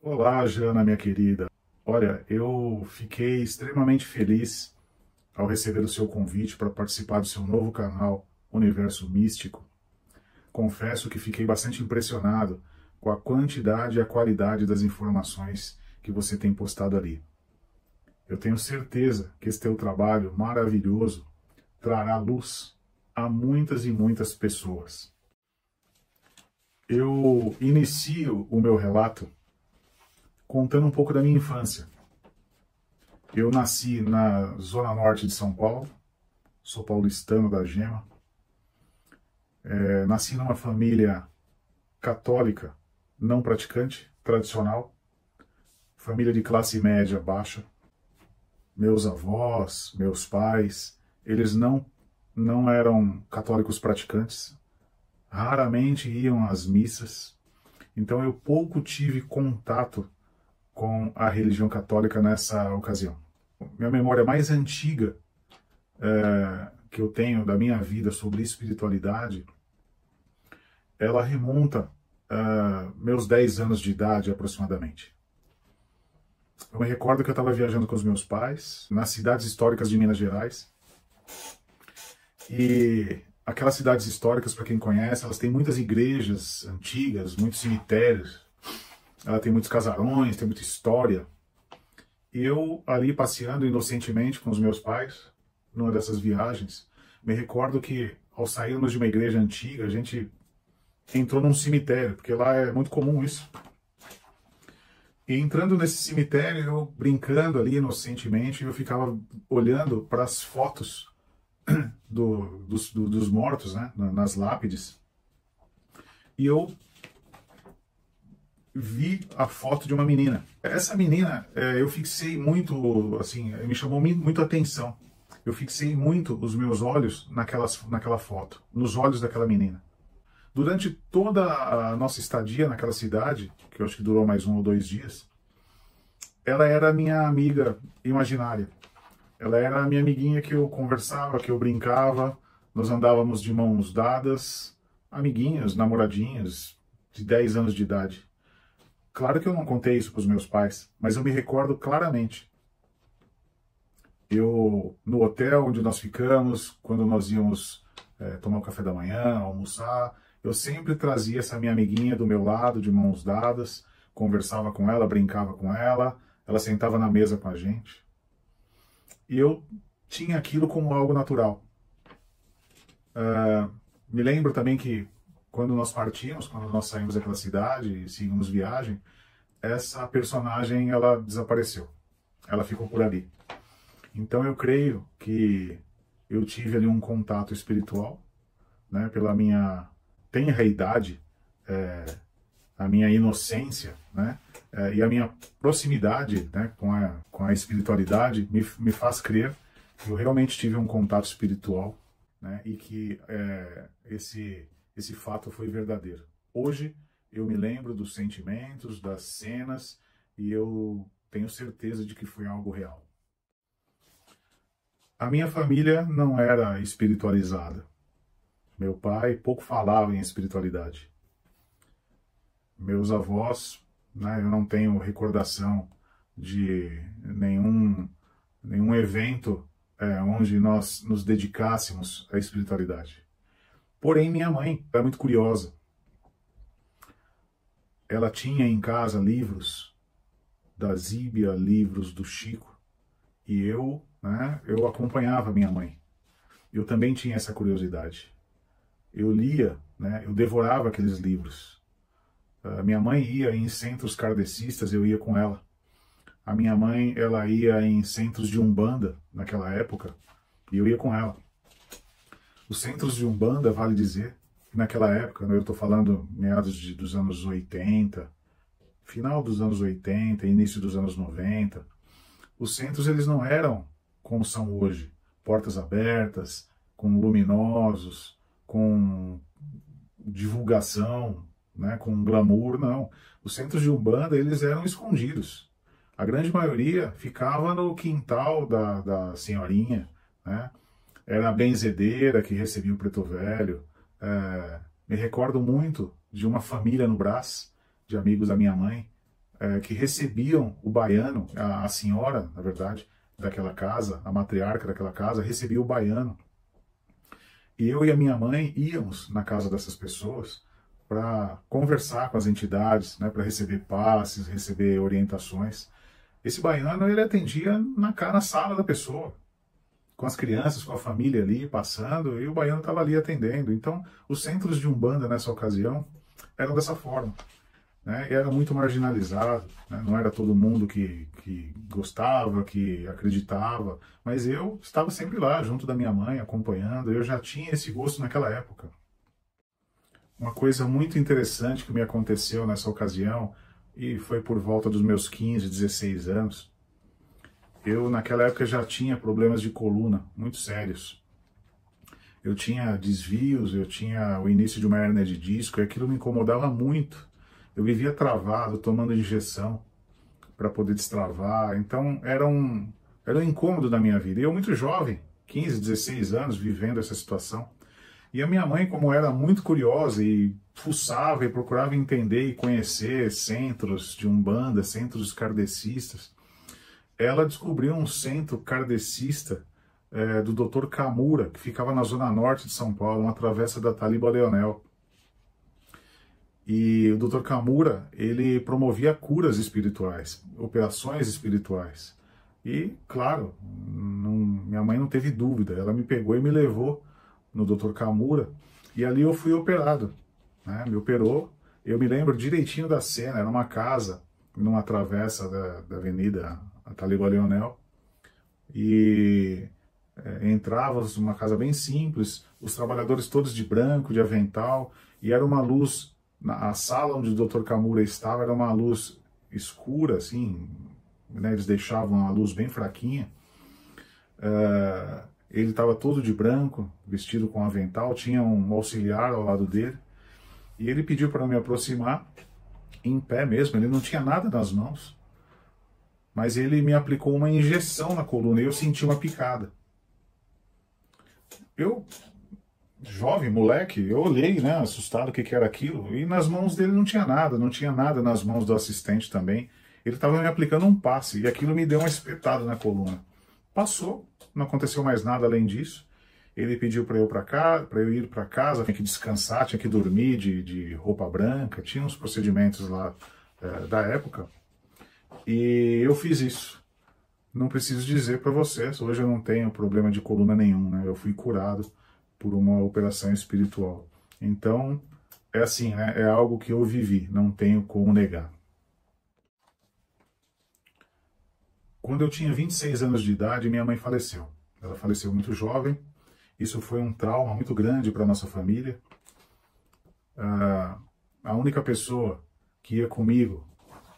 Olá, Jana, minha querida. Olha, eu fiquei extremamente feliz ao receber o seu convite para participar do seu novo canal Universo Místico. Confesso que fiquei bastante impressionado com a quantidade e a qualidade das informações que você tem postado ali. Eu tenho certeza que esse teu trabalho maravilhoso trará luz a muitas e muitas pessoas. Eu inicio o meu relato contando um pouco da minha infância. Eu nasci na zona norte de São Paulo, sou paulistano da Gema. Nasci numa família católica, não praticante, tradicional, família de classe média baixa. Meus avós, meus pais, eles não eram católicos praticantes, raramente iam às missas, então eu pouco tive contato com a religião católica nessa ocasião. Minha memória mais antiga que eu tenho da minha vida sobre espiritualidade, ela remonta a meus 10 anos de idade aproximadamente. Eu me recordo que eu estava viajando com os meus pais nas cidades históricas de Minas Gerais. E aquelas cidades históricas, para quem conhece, elas têm muitas igrejas antigas, muitos cemitérios. Ela tem muitos casarões, tem muita história. E eu ali passeando inocentemente com os meus pais, numa dessas viagens, me recordo que ao sairmos de uma igreja antiga, a gente entrou num cemitério, porque lá é muito comum isso. E entrando nesse cemitério, eu brincando ali inocentemente, eu ficava olhando para as fotos dos mortos, né, nas lápides. E eu vi a foto de uma menina. Essa menina, eu fixei muito, assim, me chamou muito a atenção. Eu fixei muito os meus olhos naquela foto, nos olhos daquela menina. Durante toda a nossa estadia naquela cidade, que eu acho que durou mais 1 ou 2 dias, ela era minha amiga imaginária. Ela era a minha amiguinha que eu conversava, que eu brincava, nós andávamos de mãos dadas, amiguinhos, namoradinhos, de 10 anos de idade. Claro que eu não contei isso para os meus pais, mas eu me recordo claramente. No hotel onde nós ficamos, quando nós íamos tomar o café da manhã, almoçar, eu sempre trazia essa minha amiguinha do meu lado, de mãos dadas, conversava com ela, brincava com ela sentava na mesa com a gente. E eu tinha aquilo como algo natural. Me lembro também que quando nós partimos, quando nós saímos daquela cidade e seguimos viagem, essa personagem ela desapareceu. Ela ficou por ali. Então eu creio que eu tive ali um contato espiritual, né, pela minha tenra idade, a minha inocência, né, e a minha proximidade, né, com a espiritualidade me faz crer que eu realmente tive um contato espiritual, né, e que esse fato foi verdadeiro. Hoje eu me lembro dos sentimentos, das cenas, e eu tenho certeza de que foi algo real. A minha família não era espiritualizada. Meu pai pouco falava em espiritualidade. Meus avós, né, eu não tenho recordação de nenhum evento onde nós nos dedicássemos à espiritualidade. Porém, minha mãe era muito curiosa. Ela tinha em casa livros da Zíbia, livros do Chico, e eu acompanhava minha mãe. Eu também tinha essa curiosidade. Eu lia, né, eu devorava aqueles livros. A minha mãe ia em centros kardecistas, eu ia com ela. A minha mãe, ela ia em centros de Umbanda, naquela época, e eu ia com ela. Os centros de Umbanda, vale dizer, naquela época, eu estou falando dos anos 80, final dos anos 80, início dos anos 90, os centros eles não eram como são hoje, portas abertas, com luminosos, com divulgação, né, com glamour, não. Os centros de Umbanda eles eram escondidos. A grande maioria ficava no quintal da senhorinha, né? Era a benzedeira que recebia o preto velho. Me recordo muito de uma família no Brás, de amigos da minha mãe, que recebiam o baiano, a senhora, na verdade, daquela casa, a matriarca daquela casa, recebia o baiano. E eu e a minha mãe íamos na casa dessas pessoas para conversar com as entidades, né, para receber passes, receber orientações. Esse baiano, ele atendia na sala da pessoa, com as crianças, com a família ali passando, e o baiano estava ali atendendo. Então, os centros de Umbanda nessa ocasião eram dessa forma, né? E era muito marginalizado, né? Não era todo mundo que gostava, que acreditava, mas eu estava sempre lá, junto da minha mãe, acompanhando. Eu já tinha esse gosto naquela época. Uma coisa muito interessante que me aconteceu nessa ocasião, e foi por volta dos meus 15, 16 anos, eu naquela época já tinha problemas de coluna muito sérios. Eu tinha desvios, eu tinha o início de uma hérnia de disco, e aquilo me incomodava muito. Eu vivia travado, tomando injeção para poder destravar. Então era um incômodo da minha vida. E eu muito jovem, 15, 16 anos, vivendo essa situação. E a minha mãe, como era muito curiosa e fuçava e procurava entender e conhecer centros de Umbanda, centros kardecistas, ela descobriu um centro kardecista do Dr. Kamura, que ficava na zona norte de São Paulo, uma travessa da Taliba Leonel. E o Dr. Kamura, ele promovia curas espirituais, operações espirituais. E, claro, minha mãe não teve dúvida, ela me pegou e me levou no Dr. Kamura, e ali eu fui operado, né? Me operou, eu me lembro direitinho da cena, era uma casa, numa travessa da avenida Taliba Leonel, e entrávamos numa casa bem simples, os trabalhadores todos de branco, de avental, e era uma luz, a sala onde o Dr. Kamura estava era uma luz escura, assim, né? Eles deixavam a luz bem fraquinha. Ele estava todo de branco, vestido com avental, tinha um auxiliar ao lado dele, e ele pediu para me aproximar, em pé mesmo, ele não tinha nada nas mãos, mas ele me aplicou uma injeção na coluna e eu senti uma picada. Eu, jovem, moleque, eu olhei, né, assustado o que era aquilo, e nas mãos dele não tinha nada nas mãos do assistente também. Ele estava me aplicando um passe, e aquilo me deu uma espetada na coluna. Passou, não aconteceu mais nada além disso. Ele pediu para eu ir para casa, tinha que descansar, tinha que dormir de roupa branca, tinha uns procedimentos lá da época. E eu fiz isso. Não preciso dizer para vocês, hoje eu não tenho problema de coluna nenhum, né? Eu fui curado por uma operação espiritual. Então, é assim, né? É algo que eu vivi, não tenho como negar. Quando eu tinha 26 anos de idade, minha mãe faleceu. Ela faleceu muito jovem. Isso foi um trauma muito grande para nossa família. A única pessoa que ia comigo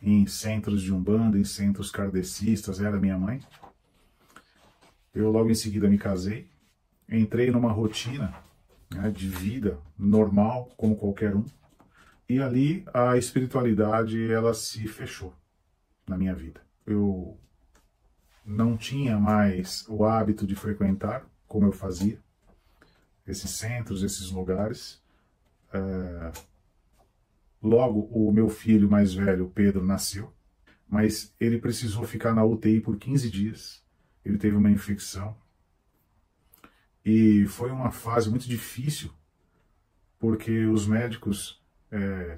em centros de Umbanda, em centros kardecistas, era minha mãe. Eu logo em seguida me casei. Entrei numa rotina, né, de vida normal, como qualquer um. E ali a espiritualidade, ela se fechou na minha vida. Eu não tinha mais o hábito de frequentar, como eu fazia, esses centros, esses lugares. Logo, o meu filho mais velho, Pedro, nasceu, mas ele precisou ficar na UTI por 15 dias. Ele teve uma infecção. E foi uma fase muito difícil, porque os médicos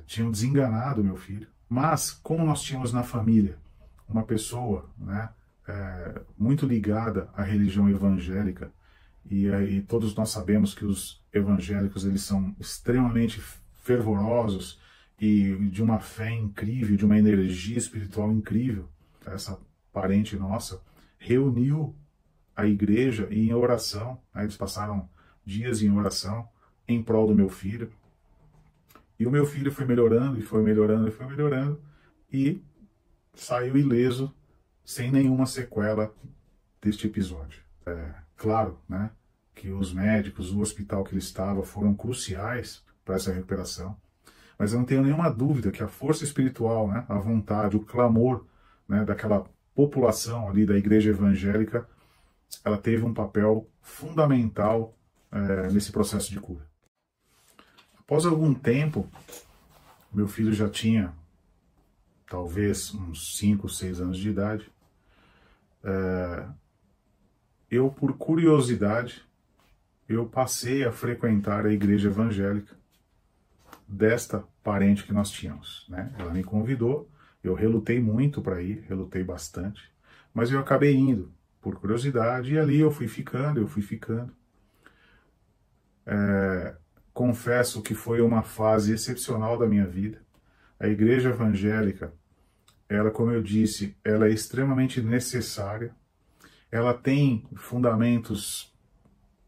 tinham desenganado meu filho. Mas, como nós tínhamos na família uma pessoa, né, muito ligada à religião evangélica, e todos nós sabemos que os evangélicos eles são extremamente fervorosos e de uma fé incrível, de uma energia espiritual incrível. Essa parente nossa reuniu a igreja em oração, né? Eles passaram dias em oração em prol do meu filho. E o meu filho foi melhorando, e foi melhorando, e foi melhorando, e saiu ileso, sem nenhuma sequela deste episódio. Claro, né, que os médicos, o hospital que ele estava foram cruciais para essa recuperação, mas eu não tenho nenhuma dúvida que a força espiritual, né, a vontade, o clamor, né, daquela população ali da igreja evangélica, ela teve um papel fundamental nesse processo de cura. Após algum tempo, meu filho já tinha talvez uns 5, 6 anos de idade, eu, por curiosidade, eu passei a frequentar a igreja evangélica desta parente que nós tínhamos, né? Ela me convidou, eu relutei muito para ir, relutei bastante, mas eu acabei indo por curiosidade e ali eu fui ficando. Confesso que foi uma fase excepcional da minha vida. A igreja evangélica, ela, como eu disse, ela é extremamente necessária. Ela tem fundamentos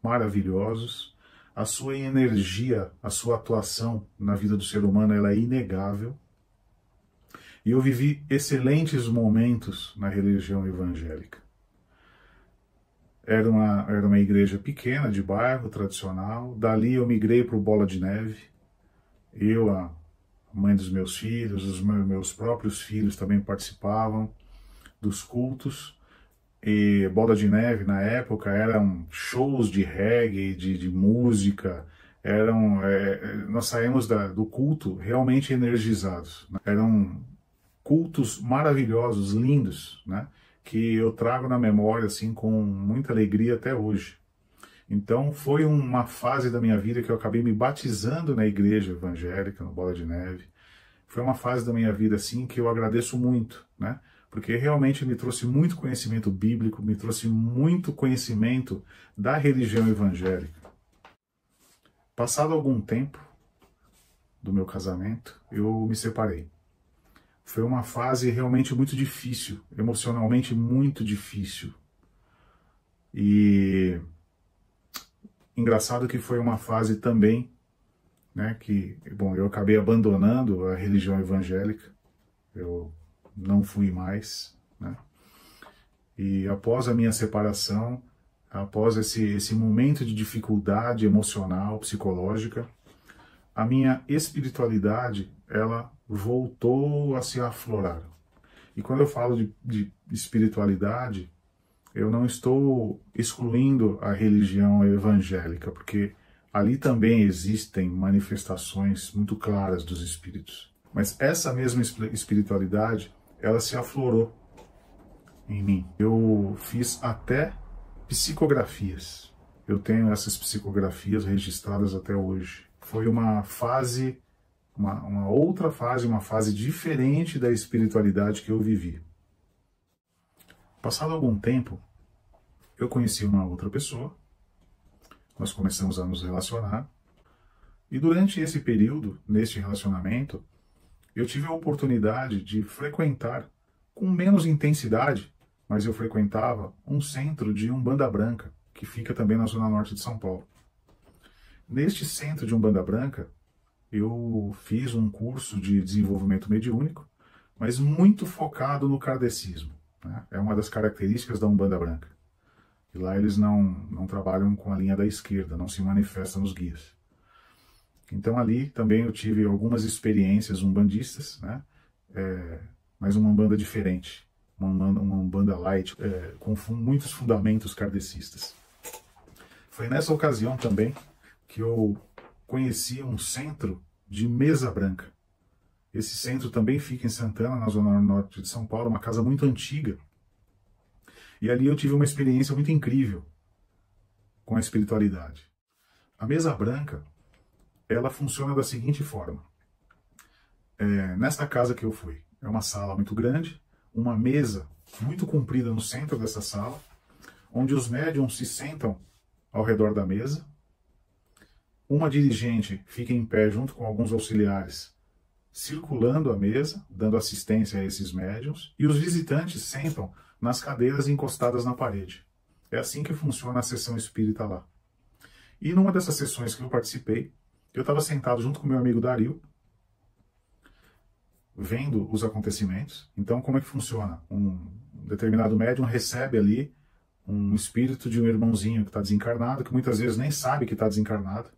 maravilhosos. A sua energia, a sua atuação na vida do ser humano, ela é inegável. E eu vivi excelentes momentos na religião evangélica. Era uma igreja pequena, de bairro, tradicional. Dali eu migrei para o Bola de Neve. Eu, a mãe dos meus filhos, os meus próprios filhos também participavam dos cultos. E Bola de Neve, na época, eram shows de reggae, de música. Nós saímos do culto realmente energizados. Eram cultos maravilhosos, lindos, né? Que eu trago na memória assim com muita alegria até hoje. Então foi uma fase da minha vida que eu acabei me batizando na igreja evangélica, no Bola de Neve. Foi uma fase da minha vida assim que eu agradeço muito, né? Porque realmente me trouxe muito conhecimento bíblico, me trouxe muito conhecimento da religião evangélica. Passado algum tempo do meu casamento, eu me separei. Foi uma fase realmente muito difícil, emocionalmente muito difícil. E engraçado que foi uma fase também, né, que, bom, eu acabei abandonando a religião evangélica, eu não fui mais, né? E após a minha separação, após esse momento de dificuldade emocional, psicológica, a minha espiritualidade, ela voltou a se aflorar. E quando eu falo de espiritualidade, eu não estou excluindo a religião evangélica, porque ali também existem manifestações muito claras dos espíritos. Mas essa mesma espiritualidade, ela se aflorou em mim. Eu fiz até psicografias. Eu tenho essas psicografias registradas até hoje. Foi uma fase, uma outra fase, uma fase diferente da espiritualidade que eu vivi. Passado algum tempo, eu conheci uma outra pessoa, nós começamos a nos relacionar, e durante esse período, neste relacionamento, eu tive a oportunidade de frequentar, com menos intensidade, mas eu frequentava um centro de Umbanda Branca, que fica também na zona norte de São Paulo. Neste centro de Umbanda Branca, eu fiz um curso de desenvolvimento mediúnico, mas muito focado no kardecismo, né? É uma das características da Umbanda Branca. E lá eles não trabalham com a linha da esquerda, não se manifestam nos guias. Então ali também eu tive algumas experiências umbandistas, né? Mas uma Umbanda diferente, uma Umbanda light, com muitos fundamentos kardecistas. Foi nessa ocasião também que eu conheci um centro de mesa branca. Esse centro também fica em Santana, na zona norte de São Paulo, uma casa muito antiga. E ali eu tive uma experiência muito incrível com a espiritualidade. A mesa branca, ela funciona da seguinte forma. Nesta casa que eu fui, é uma sala muito grande, uma mesa muito comprida no centro dessa sala, onde os médiums se sentam ao redor da mesa. Uma dirigente fica em pé junto com alguns auxiliares, circulando a mesa, dando assistência a esses médiuns, e os visitantes sentam nas cadeiras encostadas na parede. É assim que funciona a sessão espírita lá. E numa dessas sessões que eu participei, eu estava sentado junto com meu amigo Dario, vendo os acontecimentos. Então, como é que funciona? Um determinado médium recebe ali um espírito de um irmãozinho que está desencarnado, que muitas vezes nem sabe que está desencarnado.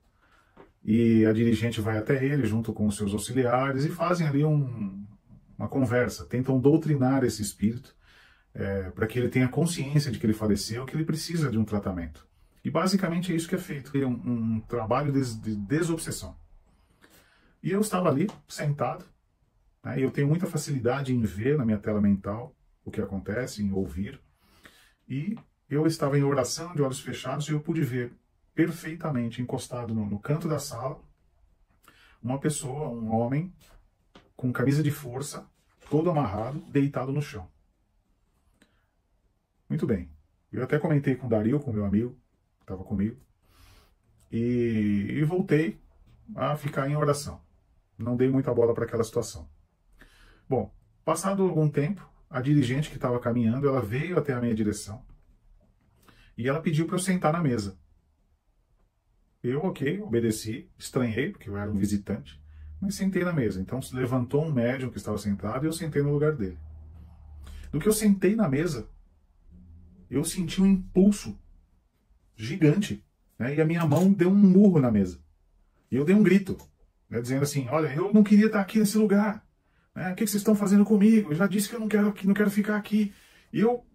E a dirigente vai até ele, junto com os seus auxiliares, e fazem ali uma conversa. Tentam doutrinar esse espírito, para que ele tenha consciência de que ele faleceu, que ele precisa de um tratamento. E basicamente é isso que é feito. É um trabalho de desobsessão. E eu estava ali, sentado, né? Eu tenho muita facilidade em ver na minha tela mental o que acontece, em ouvir. E eu estava em oração, de olhos fechados, e eu pude ver perfeitamente, encostado no canto da sala, uma pessoa, um homem, com camisa de força, todo amarrado, deitado no chão. Muito bem. Eu até comentei com o Dario, com meu amigo, que estava comigo, e voltei a ficar em oração. Não dei muita bola para aquela situação. Bom, passado algum tempo, a dirigente que estava caminhando, ela veio até a minha direção e ela pediu para eu sentar na mesa. Eu, ok, obedeci, estranhei, porque eu era um visitante, mas sentei na mesa. Então se levantou um médium que estava sentado e eu sentei no lugar dele. Do que eu sentei na mesa, eu senti um impulso gigante, né? E a minha mão deu um murro na mesa. E eu dei um grito, né? Dizendo assim, olha, eu não queria estar aqui nesse lugar. Né? O que vocês estão fazendo comigo? Eu já disse que eu não quero ficar aqui. E eu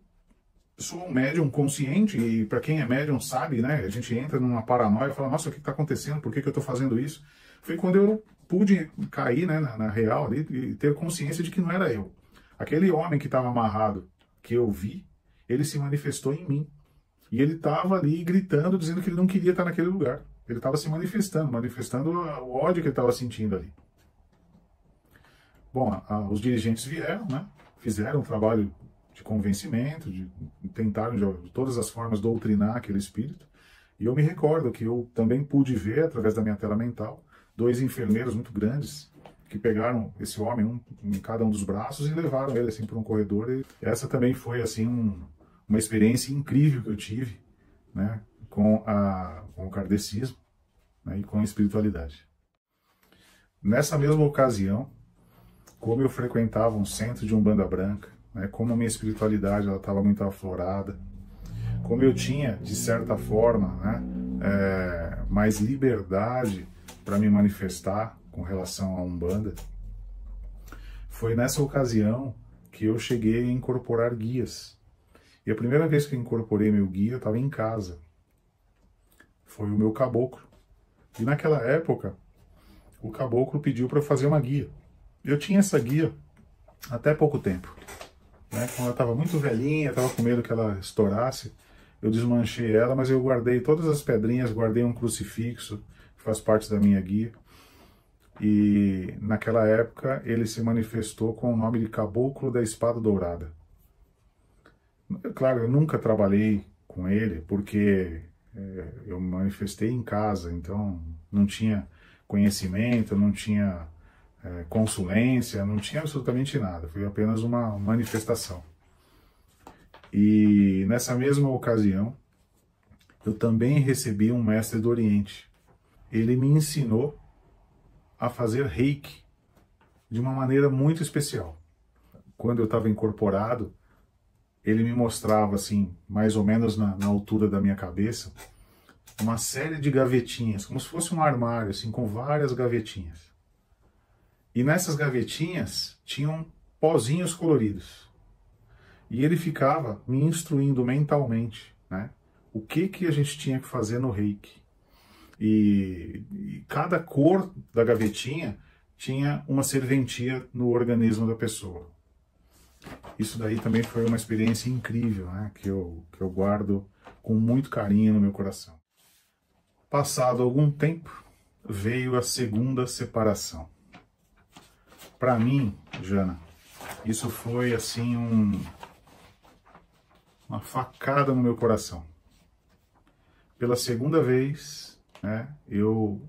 sou um médium consciente, e para quem é médium sabe, né? A gente entra numa paranoia e fala, nossa, o que está acontecendo? Por que eu estou fazendo isso? Foi quando eu pude cair, né, na real ali, e ter consciência de que não era eu. Aquele homem que estava amarrado, que eu vi, ele se manifestou em mim. E ele estava ali gritando, dizendo que ele não queria estar naquele lugar. Ele estava se manifestando o ódio que ele estava sentindo ali. Bom, os dirigentes vieram, né? Fizeram um trabalho de convencimento, tentaram de todas as formas doutrinar aquele espírito. E eu me recordo que eu também pude ver, através da minha tela mental, 2 enfermeiros muito grandes que pegaram esse homem em cada um dos braços e levaram ele assim por um corredor. E essa também foi assim uma experiência incrível que eu tive, né, com o kardecismo, né, e com a espiritualidade. Nessa mesma ocasião, como eu frequentava um centro de Umbanda Branca, né, como a minha espiritualidade estava muito aflorada, como eu tinha, de certa forma, né, mais liberdade para me manifestar com relação à Umbanda, foi nessa ocasião que eu cheguei a incorporar guias. E a primeira vez que eu incorporei meu guia, eu estava em casa. Foi o meu caboclo. E naquela época, o caboclo pediu para eu fazer uma guia. Eu tinha essa guia até pouco tempo. Né? Quando ela estava muito velhinha, estava com medo que ela estourasse, eu desmanchei ela, mas eu guardei todas as pedrinhas, guardei um crucifixo, que faz parte da minha guia. E naquela época ele se manifestou com o nome de Caboclo da Espada Dourada. Claro, eu nunca trabalhei com ele, porque eu me manifestei em casa, então não tinha conhecimento, não tinha consulência, não tinha absolutamente nada, foi apenas uma manifestação. E nessa mesma ocasião, eu também recebi um mestre do Oriente. Ele me ensinou a fazer reiki de uma maneira muito especial. Quando eu estava incorporado, ele me mostrava, assim, mais ou menos na altura da minha cabeça, uma série de gavetinhas, como se fosse um armário, assim, com várias gavetinhas. E nessas gavetinhas tinham pozinhos coloridos. E ele ficava me instruindo mentalmente, né, o que a gente tinha que fazer no reiki. E cada cor da gavetinha tinha uma serventia no organismo da pessoa. Isso daí também foi uma experiência incrível, né, que eu guardo com muito carinho no meu coração. Passado algum tempo, veio a segunda separação. Para mim, Jana, isso foi assim uma facada no meu coração. Pela segunda vez, né, eu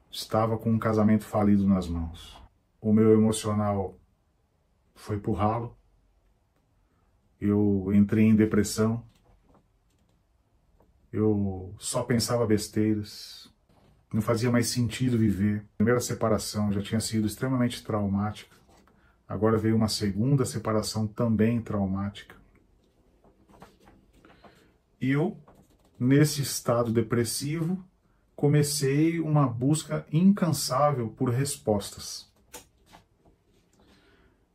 estava com um casamento falido nas mãos. O meu emocional foi pro ralo. Eu entrei em depressão. Eu só pensava besteiras. Não fazia mais sentido viver. A primeira separação já tinha sido extremamente traumática. Agora veio uma segunda separação também traumática. E eu, nesse estado depressivo, comecei uma busca incansável por respostas.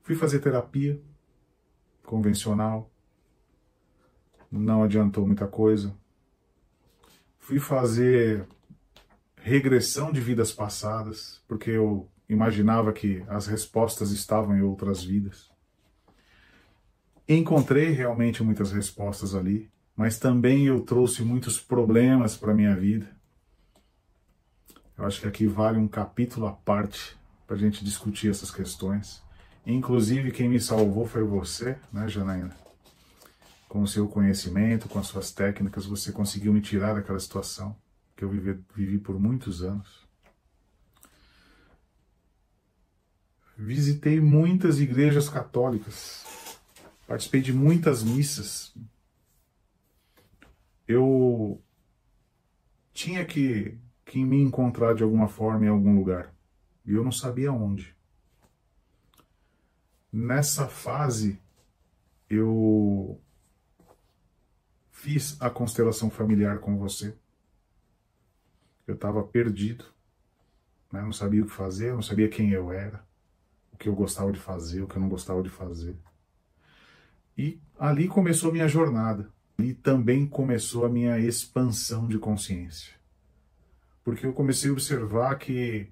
Fui fazer terapia convencional, não adiantou muita coisa. Fui fazer regressão de vidas passadas, porque eu imaginava que as respostas estavam em outras vidas. Encontrei realmente muitas respostas ali, mas também eu trouxe muitos problemas para a minha vida. Eu acho que aqui vale um capítulo à parte para a gente discutir essas questões. Inclusive, quem me salvou foi você, né, Janaína? Com o seu conhecimento, com as suas técnicas, você conseguiu me tirar daquela situação que eu vivi por muitos anos. Visitei muitas igrejas católicas, participei de muitas missas. Eu tinha que me encontrar de alguma forma em algum lugar, e eu não sabia onde. Nessa fase, eu fiz a constelação familiar com você. Eu estava perdido, né? Não sabia o que fazer, não sabia quem eu era, o que eu gostava de fazer, o que eu não gostava de fazer. E ali começou a minha jornada. E também começou a minha expansão de consciência. Porque eu comecei a observar que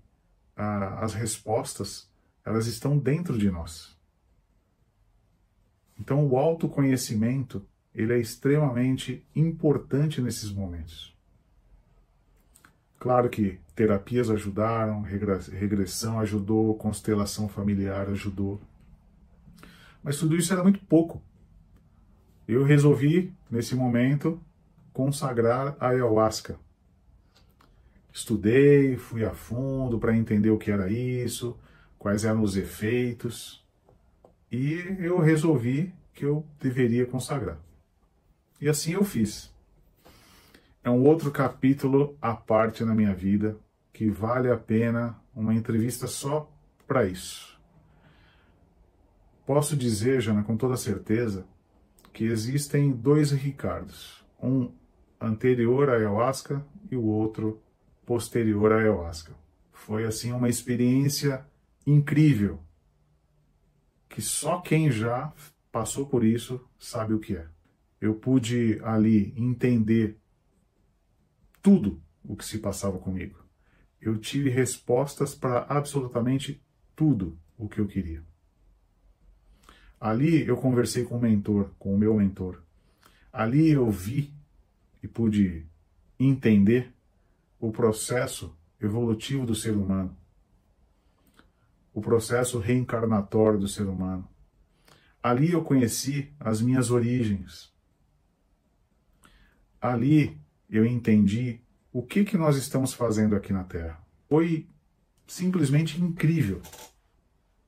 as respostas, elas estão dentro de nós. Então o autoconhecimento, ele é extremamente importante nesses momentos. Claro que terapias ajudaram, regressão ajudou, constelação familiar ajudou. Mas tudo isso era muito pouco. Eu resolvi, nesse momento, consagrar a ayahuasca. Estudei, fui a fundo para entender o que era isso, quais eram os efeitos, e eu resolvi que eu deveria consagrar. E assim eu fiz. É um outro capítulo à parte na minha vida, que vale a pena uma entrevista só para isso. Posso dizer, Jana, com toda certeza, que existem dois Ricardos, um anterior à ayahuasca e o outro posterior à ayahuasca. Foi assim uma experiência incrível, que só quem já passou por isso sabe o que é. Eu pude ali entender tudo o que se passava comigo. Eu tive respostas para absolutamente tudo o que eu queria. Ali eu conversei com o meu mentor. Ali eu vi e pude entender o processo evolutivo do ser humano, o processo reencarnatório do ser humano. Ali eu conheci as minhas origens. Ali eu entendi o que nós estamos fazendo aqui na Terra. Foi simplesmente incrível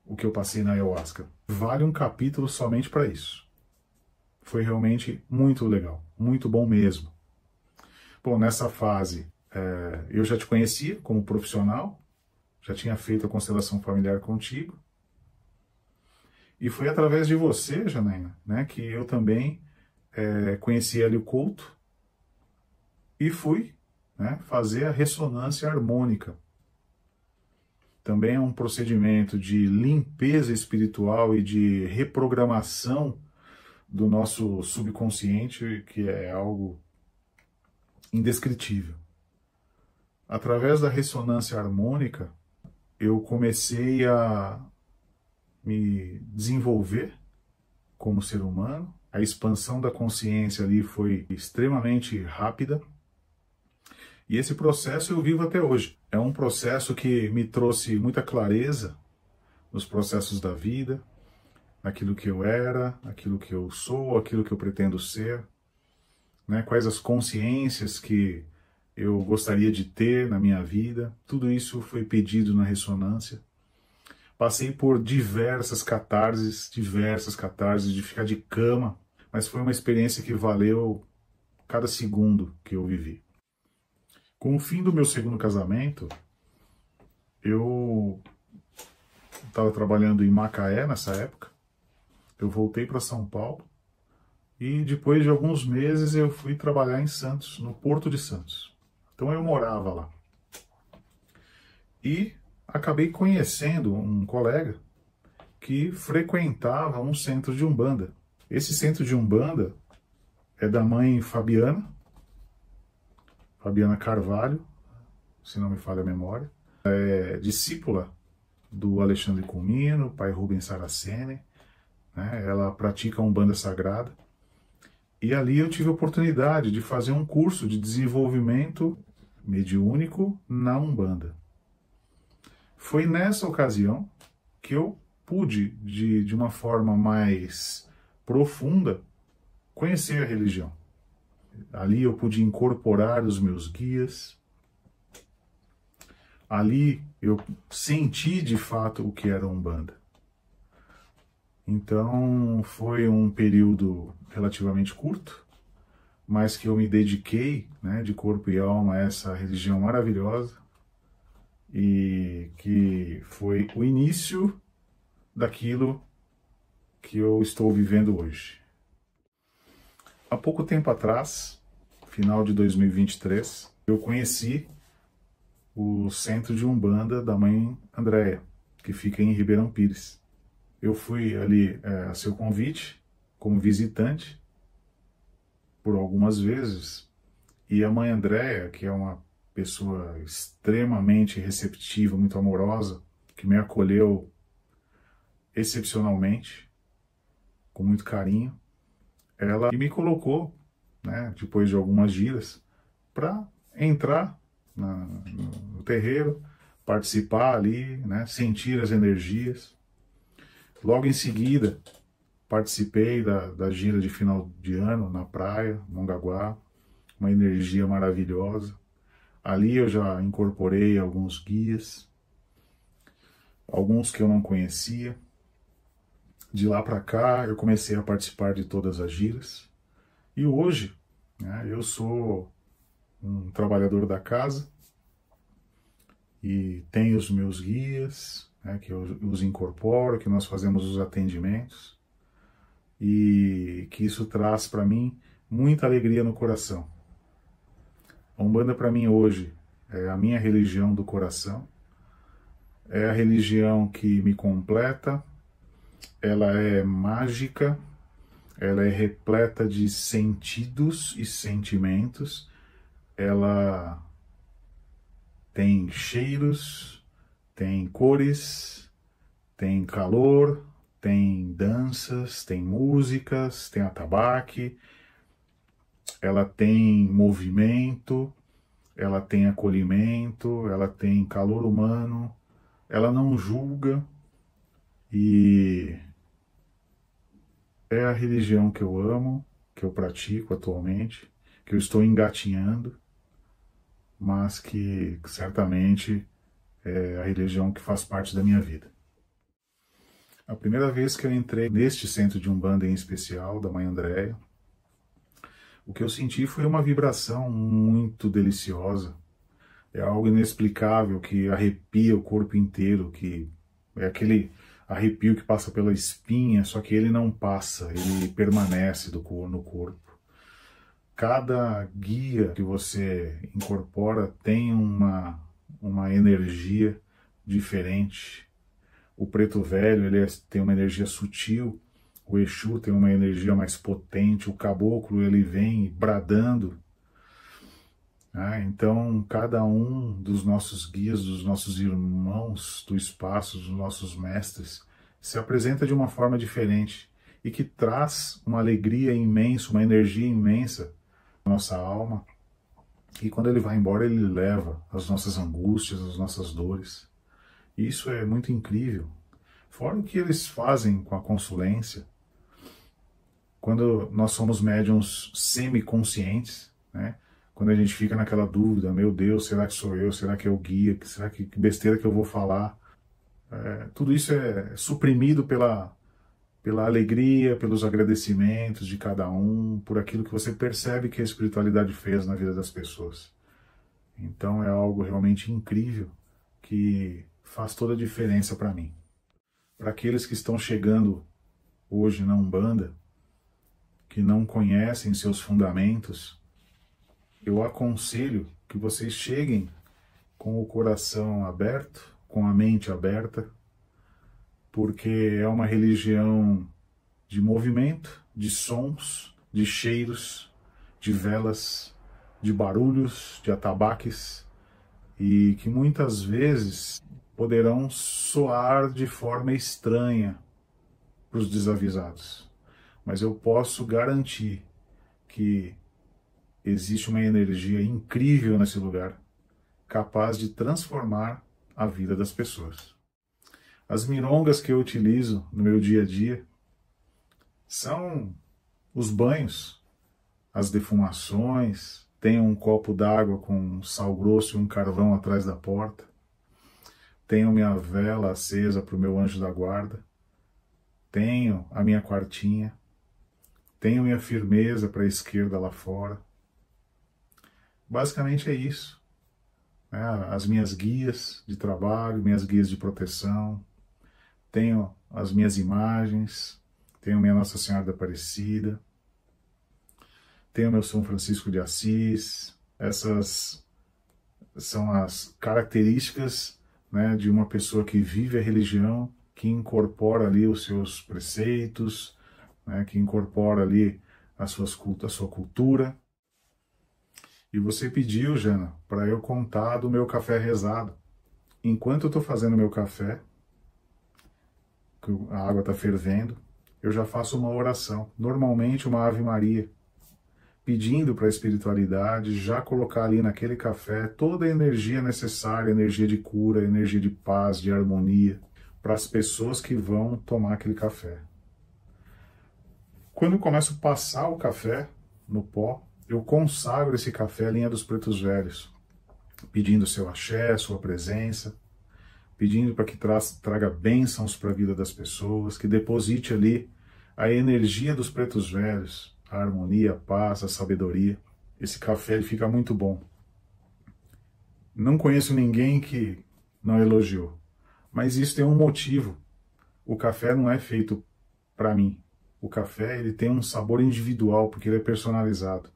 o que eu passei na ayahuasca. Vale um capítulo somente para isso. Foi realmente muito legal, muito bom mesmo. Bom, nessa fase, eu já te conhecia como profissional, já tinha feito a constelação familiar contigo. E foi através de você, Janaína, né, que eu também conheci ali o Couto e fui, né, fazer a ressonância harmônica. Também é um procedimento de limpeza espiritual e de reprogramação do nosso subconsciente, que é algo indescritível. Através da ressonância harmônica, eu comecei a me desenvolver como ser humano. A expansão da consciência ali foi extremamente rápida. E esse processo eu vivo até hoje. É um processo que me trouxe muita clareza nos processos da vida, naquilo que eu era, aquilo que eu sou, aquilo que eu pretendo ser, né? Quais as consciências que eu gostaria de ter na minha vida. Tudo isso foi pedido na ressonância. Passei por diversas catarses de ficar de cama, mas foi uma experiência que valeu cada segundo que eu vivi. Com o fim do meu segundo casamento, eu estava trabalhando em Macaé nessa época. Eu voltei para São Paulo e depois de alguns meses eu fui trabalhar em Santos, no Porto de Santos. Então eu morava lá. E acabei conhecendo um colega que frequentava um centro de Umbanda. Esse centro de Umbanda é da mãe Fabiana Carvalho, se não me falha a memória. É discípula do Alexandre Comino, pai Rubens Saraceni, né? Ela pratica a Umbanda Sagrada. E ali eu tive a oportunidade de fazer um curso de desenvolvimento mediúnico na Umbanda. Foi nessa ocasião que eu pude, de uma forma mais profunda, conhecer a religião. Ali eu pude incorporar os meus guias. Ali eu senti de fato o que era Umbanda. Então foi um período relativamente curto, mas que eu me dediquei, né, de corpo e alma a essa religião maravilhosa, e que foi o início daquilo que eu estou vivendo hoje. Há pouco tempo atrás, final de 2023, eu conheci o centro de Umbanda da Mãe Andréia, que fica em Ribeirão Pires. Eu fui ali a seu convite, como visitante, por algumas vezes, e a Mãe Andréia, que é uma pessoa extremamente receptiva, muito amorosa, que me acolheu excepcionalmente, com muito carinho, ela me colocou, né, depois de algumas giras, para entrar no terreiro, participar ali, né, sentir as energias. Logo em seguida, participei da gira de final de ano na praia, Mongaguá, uma energia maravilhosa. Ali eu já incorporei alguns guias, alguns que eu não conhecia. De lá para cá, eu comecei a participar de todas as giras. E hoje, né, eu sou um trabalhador da casa e tenho os meus guias, né, que eu os incorporo, que nós fazemos os atendimentos, e que isso traz para mim muita alegria no coração. A Umbanda para mim hoje é a minha religião do coração, é a religião que me completa, ela é mágica, ela é repleta de sentidos e sentimentos, ela tem cheiros, tem cores, tem calor, tem danças, tem músicas, tem atabaque, ela tem movimento, ela tem acolhimento, ela tem calor humano, ela não julga, e é a religião que eu amo, que eu pratico atualmente, que eu estou engatinhando, mas que certamente é a religião que faz parte da minha vida. A primeira vez que eu entrei neste centro de Umbanda em especial, da Mãe Andréia, o que eu senti foi uma vibração muito deliciosa. É algo inexplicável que arrepia o corpo inteiro, que é aquele arrepio que passa pela espinha, só que ele não passa, ele permanece no corpo. Cada guia que você incorpora tem uma energia diferente. O Preto Velho tem uma energia sutil, o Exu tem uma energia mais potente, o Caboclo ele vem bradando. Então, cada um dos nossos guias, dos nossos irmãos do espaço, dos nossos mestres, se apresenta de uma forma diferente e que traz uma alegria imensa, uma energia imensa na nossa alma. E quando ele vai embora, ele leva as nossas angústias, as nossas dores. E isso é muito incrível. Fora o que eles fazem com a consulência, quando nós somos médiums semiconscientes, né? Quando a gente fica naquela dúvida, meu Deus, será que sou eu? Será que é o guia? Será que besteira que eu vou falar? Tudo isso é suprimido pela alegria, pelos agradecimentos de cada um, por aquilo que você percebe que a espiritualidade fez na vida das pessoas. Então é algo realmente incrível que faz toda a diferença para mim. Para aqueles que estão chegando hoje na Umbanda, que não conhecem seus fundamentos, eu aconselho que vocês cheguem com o coração aberto, com a mente aberta, porque é uma religião de movimento, de sons, de cheiros, de velas, de barulhos, de atabaques, e que muitas vezes poderão soar de forma estranha para os desavisados, mas eu posso garantir que existe uma energia incrível nesse lugar, capaz de transformar a vida das pessoas. As mirongas que eu utilizo no meu dia a dia são os banhos, as defumações, tenho um copo d'água com sal grosso e um carvão atrás da porta, tenho minha vela acesa para o meu anjo da guarda, tenho a minha quartinha, tenho minha firmeza para a esquerda lá fora. Basicamente é isso. As minhas guias de trabalho, minhas guias de proteção, tenho as minhas imagens, tenho minha Nossa Senhora da Aparecida, tenho meu São Francisco de Assis. Essas são as características, né, de uma pessoa que vive a religião, que incorpora ali os seus preceitos, né, que incorpora ali a sua cultura. E você pediu, Jana, para eu contar do meu café rezado. Enquanto eu estou fazendo meu café, que a água está fervendo, eu já faço uma oração, normalmente uma Ave Maria, pedindo para a espiritualidade já colocar ali naquele café toda a energia necessária, energia de cura, energia de paz, de harmonia, para as pessoas que vão tomar aquele café. Quando eu começo a passar o café no pó, eu consagro esse café à linha dos pretos velhos, pedindo seu axé, sua presença, pedindo para que traga bênçãos para a vida das pessoas, que deposite ali a energia dos pretos velhos, a harmonia, a paz, a sabedoria. Esse café ele fica muito bom. Não conheço ninguém que não elogiou, mas isso tem um motivo. O café não é feito para mim. O café ele tem um sabor individual, porque ele é personalizado.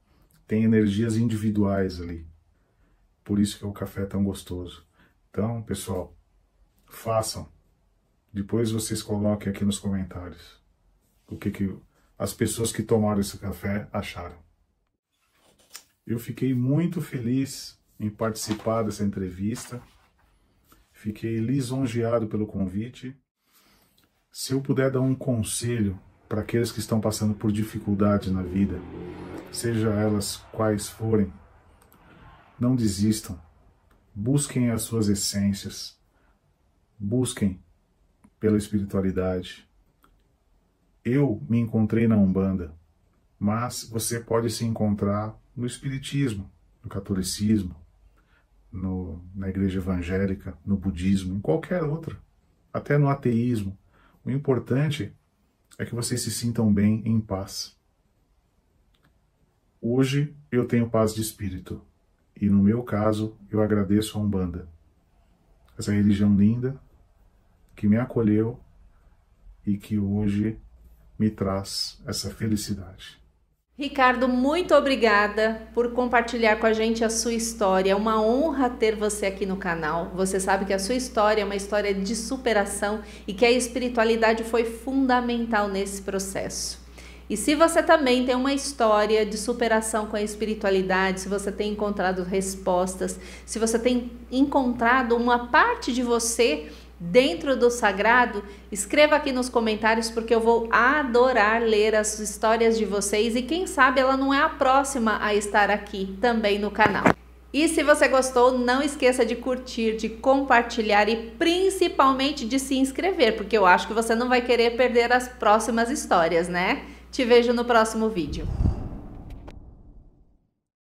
Tem energias individuais ali. Por isso que o café é tão gostoso. Então, pessoal, façam. Depois vocês coloquem aqui nos comentários o que as pessoas que tomaram esse café acharam. Eu fiquei muito feliz em participar dessa entrevista. Fiquei lisonjeado pelo convite. Se eu puder dar um conselho para aqueles que estão passando por dificuldades na vida, seja elas quais forem, não desistam. Busquem as suas essências. Busquem pela espiritualidade. Eu me encontrei na Umbanda, mas você pode se encontrar no Espiritismo, no Catolicismo, na Igreja Evangélica, no Budismo, em qualquer outra, até no ateísmo. O importante é que vocês se sintam bem, em paz. Hoje eu tenho paz de espírito e, no meu caso, eu agradeço a Umbanda, essa religião linda que me acolheu e que hoje me traz essa felicidade. Ricardo, muito obrigada por compartilhar com a gente a sua história. É uma honra ter você aqui no canal. Você sabe que a sua história é uma história de superação e que a espiritualidade foi fundamental nesse processo. E se você também tem uma história de superação com a espiritualidade, se você tem encontrado respostas, se você tem encontrado uma parte de você dentro do sagrado, escreva aqui nos comentários, porque eu vou adorar ler as histórias de vocês e quem sabe ela não é a próxima a estar aqui também no canal. E se você gostou, não esqueça de curtir, de compartilhar e principalmente de se inscrever, porque eu acho que você não vai querer perder as próximas histórias, né? Te vejo no próximo vídeo.